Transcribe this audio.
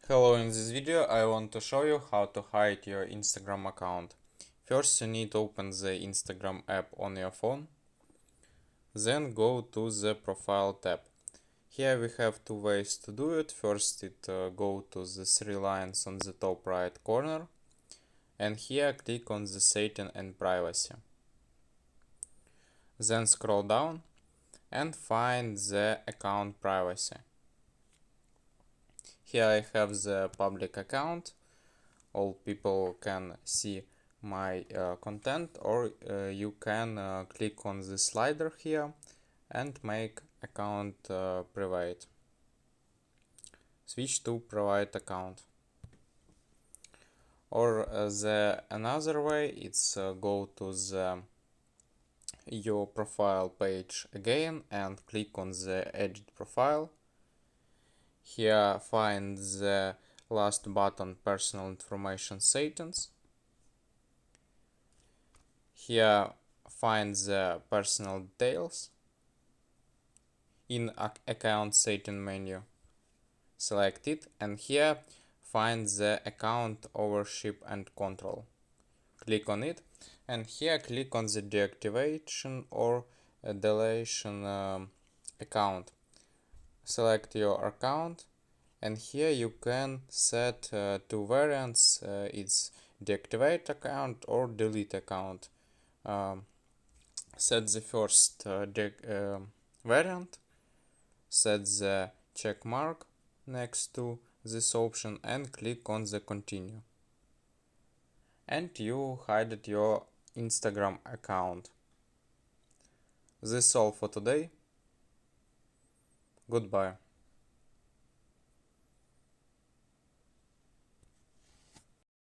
Hello, in this video I want to show you how to hide your Instagram account. First you need to open the Instagram app on your phone. Then go to the profile tab. Here we have two ways to do it. First go to the three lines on the top right corner. And here click on the setting and privacy. Then scroll down and find the account privacy. Here I have the public account. All people can see my content, or you can click on the slider here and make account private. Switch to private account. Or the another way, it's go to the your profile page again and click on the edit profile. Here find the last button, personal information settings. Here find the personal details. In account setting menu, select it, and here find the account ownership and control. Click on it, and here click on the deactivation or deletion account. Select your account, and here you can set two variants. It's deactivate account or delete account. Set the first variant, set the check mark next to this option and click on the continue. And you hide your Instagram account. This is all for today. Goodbye.